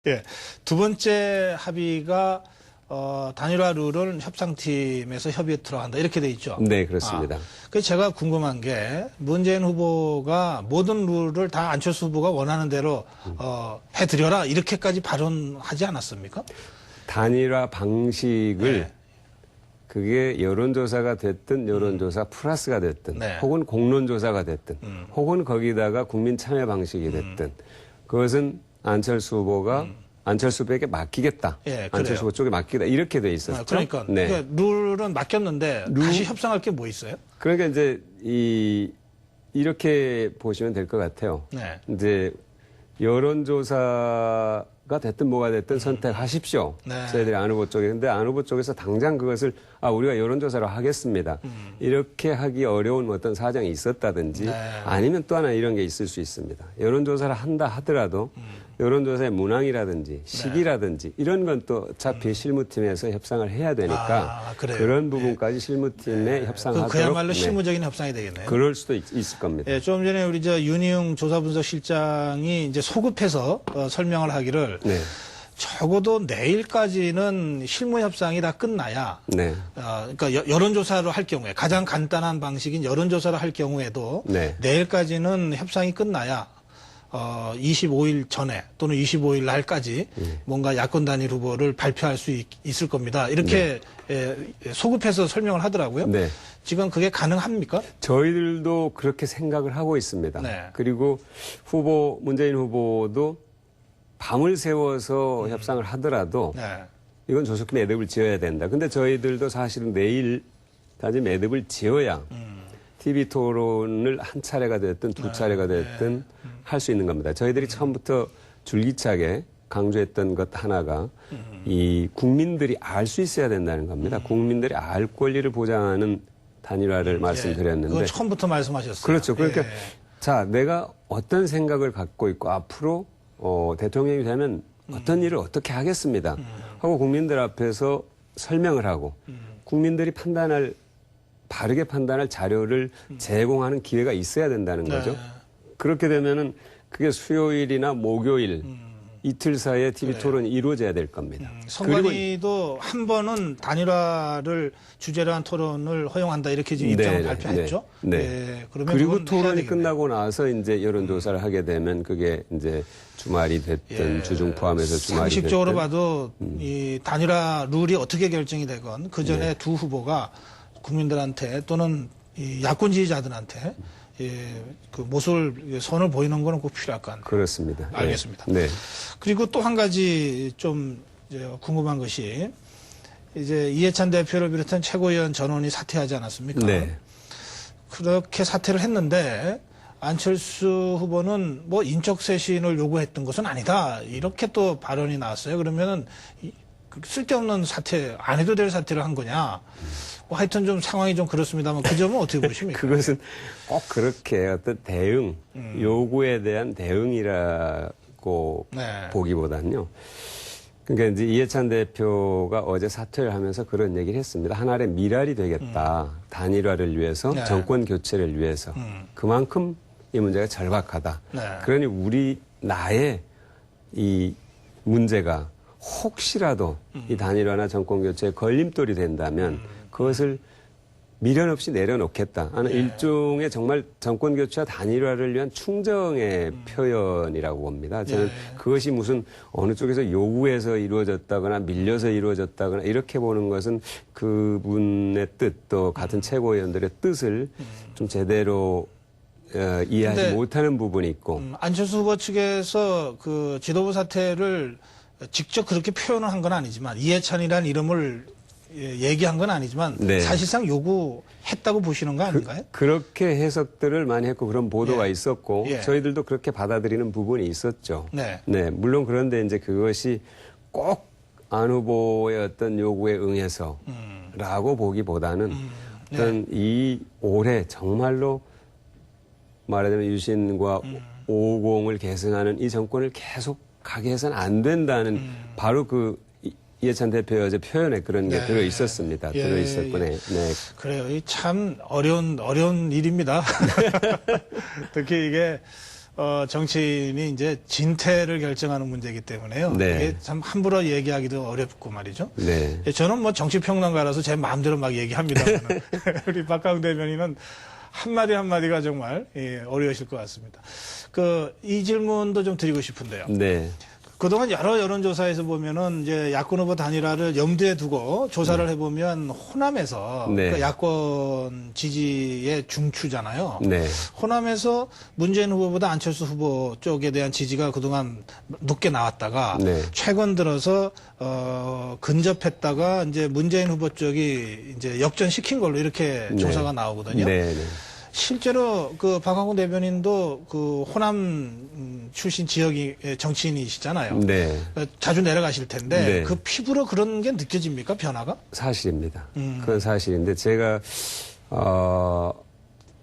예. 두 번째 합의가 단일화 룰은 협상팀에서 협의에 들어간다 이렇게 돼 있죠. 네, 그렇습니다. 그래서 제가 궁금한 게 문재인 후보가 모든 룰을 다 안철수 후보가 원하는 대로 해드려라 이렇게까지 발언하지 않았습니까? 단일화 방식을 네. 그게 여론조사가 됐든 여론조사 플러스가 됐든 네. 혹은 공론조사가 됐든 혹은 거기다가 국민 참여 방식이 됐든 그것은 안철수 후보가 안철수 후보에게 맡기겠다. 예, 안철수 후보 쪽에 맡기겠다. 이렇게 돼 있었죠. 그러니까, 네. 그러니까 룰은 맡겼는데 다시 협상할 게 뭐 있어요? 그러니까 이제 이렇게 보시면 될 것 같아요. 네. 이제 여론조사가 됐든 뭐가 됐든 선택하십시오. 네. 저희들이 안 후보 쪽에. 근데 안 후보 쪽에서 당장 그것을 우리가 여론조사로 하겠습니다. 이렇게 하기 어려운 어떤 사정이 있었다든지 네. 아니면 또 하나 이런 게 있을 수 있습니다. 여론조사를 한다 하더라도 여론조사의 문항이라든지 시기라든지 이런 건 또 어차피 실무팀에서 협상을 해야 되니까 그런 부분까지 실무팀에 협상하도록. 그야말로 실무적인 협상이 되겠네요. 그럴 수도 있을 겁니다. 예, 좀 전에 우리 윤희용 조사분석실장이 이제 소급해서 설명을 하기를 네. 적어도 내일까지는 실무 협상이 다 끝나야. 네. 그러니까 여론조사로 할 경우에 가장 간단한 방식인 여론조사를 할 경우에도 네. 내일까지는 협상이 끝나야 25일 전에 또는 25일 날까지 뭔가 야권 단일 후보를 발표할 수 있을 겁니다. 이렇게 소급해서 설명을 하더라고요. 네. 지금 그게 가능합니까? 저희들도 그렇게 생각을 하고 있습니다. 네. 그리고 문재인 후보도 밤을 새워서 협상을 하더라도 네. 이건 조속히 매듭을 지어야 된다. 근데 저희들도 사실은 내일까지 매듭을 지어야 TV 토론을 한 차례가 됐든 두 차례가 됐든 할 수 있는 겁니다. 저희들이 처음부터 줄기차게 강조했던 것 하나가 이 국민들이 알 수 있어야 된다는 겁니다. 국민들이 알 권리를 보장하는 단일화를 말씀드렸는데. 그건 처음부터 말씀하셨어요. 그렇죠. 그러니까 자, 내가 어떤 생각을 갖고 있고 앞으로 대통령이 되면 어떤 일을 어떻게 하겠습니다. 하고 국민들 앞에서 설명을 하고 국민들이 바르게 판단할 자료를 제공하는 기회가 있어야 된다는 거죠. 그렇게 되면은 그게 수요일이나 목요일 이틀 사이에 TV 토론이 이루어져야 될 겁니다. 선관위도 한 번은 단일화를 주제로 한 토론을 허용한다 이렇게 지금 입장을 발표했죠. 네. 그러면 그리고 토론이 끝나고 나서 이제 여론조사를 하게 되면 그게 이제 주말이 됐든 주중 포함해서 주말이 됐든. 상식적으로 봐도 이 단일화 룰이 어떻게 결정이 되건 그 전에 두 후보가 국민들한테 또는 이 야권 지지자들한테 그 선을 보이는 거는 꼭 필요할 것 같네요. 그렇습니다. 알겠습니다. 네. 그리고 또 한 가지 좀 이제 궁금한 것이 이제 이해찬 대표를 비롯한 최고위원 전원이 사퇴하지 않았습니까? 네. 그렇게 사퇴를 했는데 안철수 후보는 뭐 인적 쇄신을 요구했던 것은 아니다. 이렇게 또 발언이 나왔어요. 그러면은 쓸데없는 사퇴, 안 해도 될 사퇴를 한 거냐. 뭐 하여튼 좀 상황이 좀 그렇습니다만 그 점은 어떻게 보십니까? 그것은 꼭 그렇게 어떤 대응, 요구에 대한 대응이라고 보기보다는요. 그러니까 이제 이해찬 대표가 어제 사퇴를 하면서 그런 얘기를 했습니다. 하나의 미랄이 되겠다. 단일화를 위해서, 정권 교체를 위해서. 그만큼 이 문제가 절박하다. 그러니 나의 이 문제가 혹시라도 이 단일화나 정권 교체에 걸림돌이 된다면 그것을 미련 없이 내려놓겠다 하는 일종의 정말 정권 교체와 단일화를 위한 충정의 표현이라고 봅니다. 저는 그것이 무슨 어느 쪽에서 요구해서 이루어졌다거나 밀려서 이루어졌다거나 이렇게 보는 것은 그분의 뜻 또 같은 최고위원들의 뜻을 좀 제대로 이해하지 못하는 부분이 있고. 안철수 후보 측에서 그 지도부 사퇴를 직접 그렇게 표현을 한 건 아니지만 이해찬이라는 이름을 얘기한 건 아니지만 사실상 요구했다고 보시는 거 아닌가요? 그렇게 해석들을 많이 했고 그런 보도가 있었고 저희들도 그렇게 받아들이는 부분이 있었죠. 네, 물론 그런데 이제 그것이 꼭 안 후보의 어떤 요구에 응해서라고 보기보다는 어떤 이 올해 정말로 말하자면 유신과 오공을 계승하는 이 정권을 계속 가게 해서는 안 된다는 바로 그 이해찬 대표의 어제 표현에 그런 게 들어 있었습니다. 들어 있었고, 네. 그래요. 참 어려운 일입니다. 특히 이게 정치인이 이제 진퇴를 결정하는 문제이기 때문에요. 네. 이게 참 함부로 얘기하기도 어렵고 말이죠. 네. 저는 뭐 정치평론가라서 제 마음대로 막 얘기합니다만 우리 박강훈 대변인은 한마디 한마디가 정말 어려우실 것 같습니다. 이 질문도 좀 드리고 싶은데요. 네. 그동안 여러 여론조사에서 보면은 이제 야권 후보 단일화를 염두에 두고 조사를 해보면 호남에서 네. 그 야권 지지의 중추잖아요. 네. 호남에서 문재인 후보보다 안철수 후보 쪽에 대한 지지가 그동안 높게 나왔다가 네. 최근 들어서 근접했다가 이제 문재인 후보 쪽이 이제 역전시킨 걸로 이렇게 네. 조사가 나오거든요. 네. 네. 실제로 박광훈 대변인도 출신 출신 지역이 정치인이시잖아요. 네. 자주 내려가실 텐데 네. 그 피부로 그런 게 느껴집니까? 변화가? 사실입니다. 그건 사실인데 제가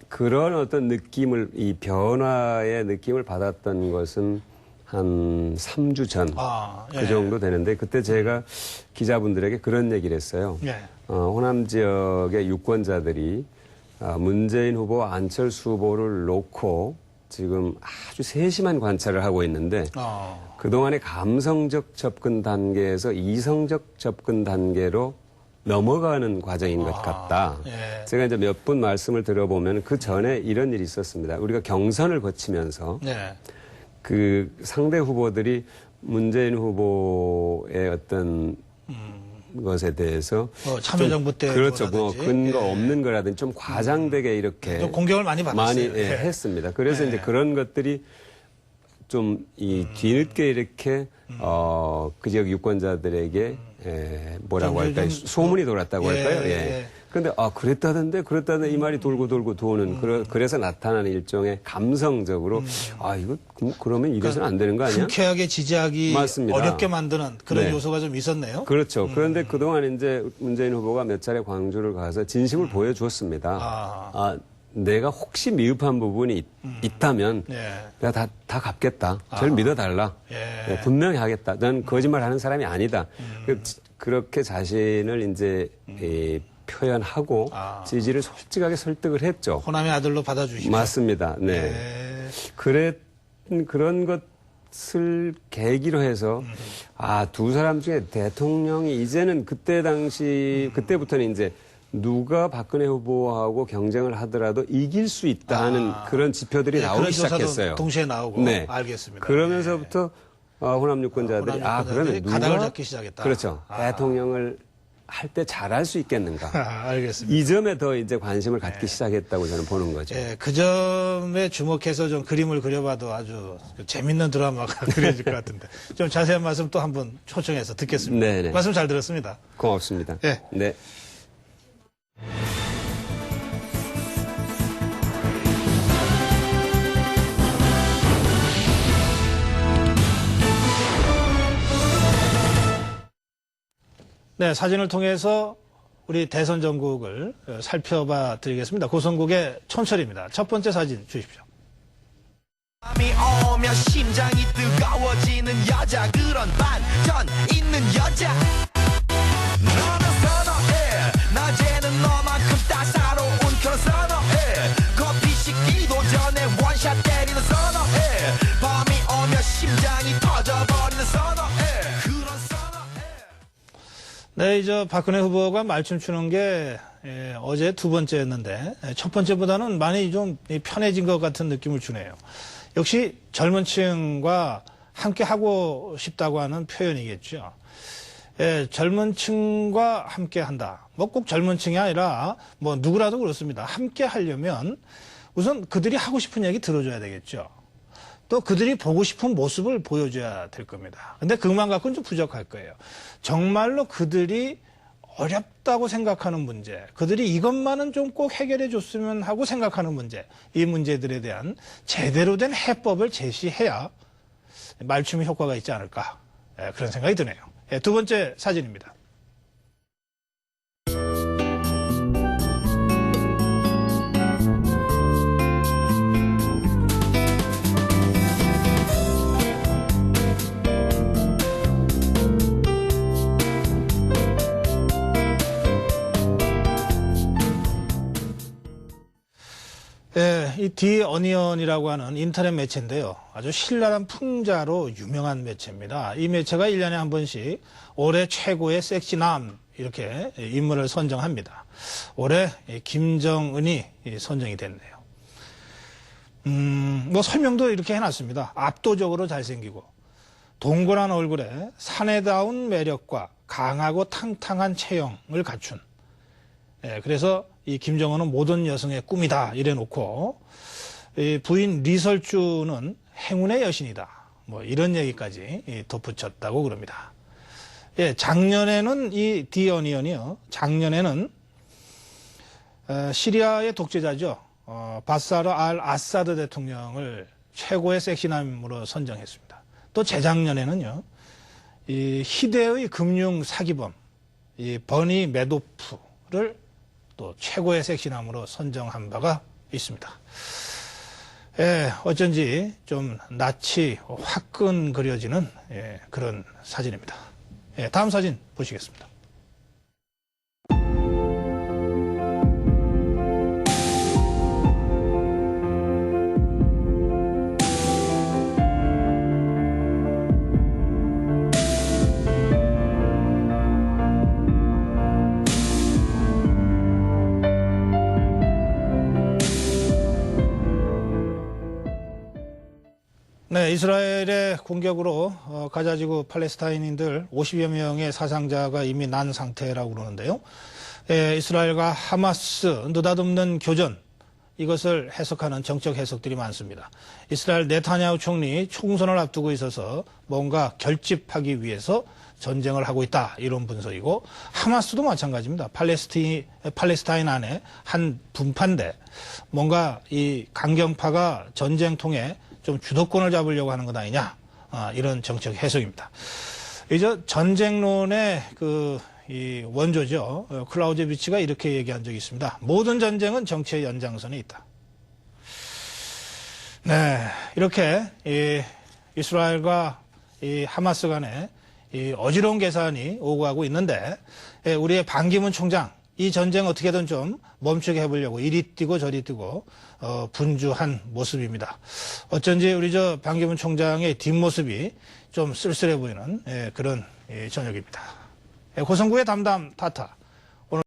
그런 어떤 느낌을 이 변화의 느낌을 받았던 것은 한 3주 전 그 정도 되는데 그때 제가 기자분들에게 그런 얘기를 했어요. 예. 호남 지역의 유권자들이 문재인 후보와 안철수 후보를 놓고 지금 아주 세심한 관찰을 하고 있는데 그동안의 감성적 접근 단계에서 이성적 접근 단계로 넘어가는 과정인 것 같다. 예. 제가 이제 몇 분 말씀을 들어보면 그 전에 이런 일이 있었습니다. 우리가 경선을 거치면서 네. 그 상대 후보들이 문재인 후보의 어떤 것에 대해서 참여정부 때 그렇죠. 뭐 근거 없는 거라든지 좀 과장되게 이렇게 좀 공격을 많이 받았어요. 많이 했습니다. 그래서 이제 그런 것들이 좀 이 뒤늦게 이렇게 그 지역 유권자들에게 뭐라고 할까요? 소문이 돌았다고 할까요? 예. 그런데 그랬다던데 이 말이 돌고 도는 그래서 나타나는 일종의 감성적으로 이거 그러면 이래서는 안 되는 거 아니야? 흔쾌하게 지지하기 맞습니다. 어렵게 만드는 그런 네. 요소가 좀 있었네요. 그렇죠. 그런데 그동안 이제 문재인 후보가 몇 차례 광주를 가서 진심을 보여주었습니다. 내가 혹시 미흡한 부분이 있다면 내가 다 갚겠다. 저를 믿어달라. 네, 분명히 하겠다. 난 거짓말하는 사람이 아니다. 그렇게 자신을 이제 표현하고 지지를 솔직하게 설득을 했죠. 호남의 아들로 받아주시죠. 맞습니다. 네. 그런 것을 계기로 해서 두 사람 중에 대통령이 이제는 그때부터는 이제 누가 박근혜 후보하고 경쟁을 하더라도 이길 수 있다 하는 그런 지표들이 나오기 시작했어요. 동시에 나오고. 네. 알겠습니다. 그러면서부터 호남 유권자들이 그러면 누가 가닥을 잡기 시작했다. 그렇죠. 대통령을 할 때 잘할 수 있겠는가. 알겠습니다. 이 점에 더 이제 관심을 갖기 시작했다고 저는 보는 거죠. 그 점에 주목해서 좀 그림을 그려봐도 아주 재밌는 드라마가 그려질 것 같은데 좀 자세한 말씀 또 한번 초청해서 듣겠습니다. 네네. 말씀 잘 들었습니다. 고맙습니다. 네. 네. 네, 사진을 통해서 우리 대선 전국을 살펴봐 드리겠습니다. 고성국의 촌철입니다. 첫 번째 사진 주십시오. 밤이 오면 심장이 뜨거워지는 여자 그런 반전 있는 여자 너는 선어해 낮에는 너만큼 따사로운 그런 선어해 커피 식기도 전에 원샷 때리는 선어해 밤이 오면 심장이 터져버리는 선어해 그런 선어해 네, 이제 박근혜 후보가 말춤 추는 게 어제 두 번째였는데 첫 번째보다는 많이 좀 편해진 것 같은 느낌을 주네요. 역시 젊은 층과 함께 하고 싶다고 하는 표현이겠죠. 젊은 층과 함께 한다. 뭐 꼭 젊은 층이 아니라 뭐 누구라도 그렇습니다. 함께 하려면 우선 그들이 하고 싶은 얘기 들어줘야 되겠죠. 또 그들이 보고 싶은 모습을 보여줘야 될 겁니다. 근데 그것만 갖고는 좀 부족할 거예요. 정말로 그들이 어렵다고 생각하는 문제, 그들이 이것만은 좀 꼭 해결해 줬으면 하고 생각하는 문제, 이 문제들에 대한 제대로 된 해법을 제시해야 말춤의 효과가 있지 않을까, 그런 생각이 드네요. 두 번째 사진입니다. 이 디 어니언이라고 하는 인터넷 매체인데요. 아주 신랄한 풍자로 유명한 매체입니다. 이 매체가 1년에 한 번씩 올해 최고의 섹시남 이렇게 인물을 선정합니다. 올해 김정은이 선정이 됐네요. 뭐 설명도 이렇게 해놨습니다. 압도적으로 잘생기고 동그란 얼굴에 사내다운 매력과 강하고 탕탕한 체형을 갖춘. 그래서 이 김정은은 모든 여성의 꿈이다 이래 놓고 이 부인 리설주는 행운의 여신이다. 뭐 이런 얘기까지 덧붙였다고 그럽니다. 작년에는 이 디어니언이요. 작년에는 시리아의 독재자죠. 바사르 알 아사드 대통령을 최고의 섹시남으로 선정했습니다. 또 재작년에는요. 이 희대의 금융 사기범 이 버니 매도프를 또 최고의 섹시남으로 선정한 바가 있습니다. 어쩐지 좀 낯이 화끈 그려지는 그런 사진입니다. 다음 사진 보시겠습니다. 네, 이스라엘의 공격으로 가자지구 팔레스타인인들 50여 명의 사상자가 이미 난 상태라고 그러는데요. 이스라엘과 하마스 느닷없는 교전 이것을 해석하는 정책 해석들이 많습니다. 이스라엘 네타냐후 총리 총선을 앞두고 있어서 뭔가 결집하기 위해서 전쟁을 하고 있다 이런 분석이고 하마스도 마찬가지입니다. 팔레스타인 안에 한 분파인데 뭔가 이 강경파가 전쟁통에 좀 주도권을 잡으려고 하는 것 아니냐 이런 정책 해석입니다. 이제 전쟁론의 이 원조죠. 클라우제비치가 이렇게 얘기한 적이 있습니다. 모든 전쟁은 정치의 연장선에 있다. 네, 이렇게 이 이스라엘과 이 하마스 간에 이 어지러운 계산이 오고 가고 있는데 우리의 반기문 총장 이 전쟁 어떻게든 좀 멈추게 해보려고 이리 뛰고 저리 뛰고 분주한 모습입니다. 어쩐지 우리 반기문 총장의 뒷모습이 좀 쓸쓸해 보이는 그런 저녁입니다. 고성구의 담담 타타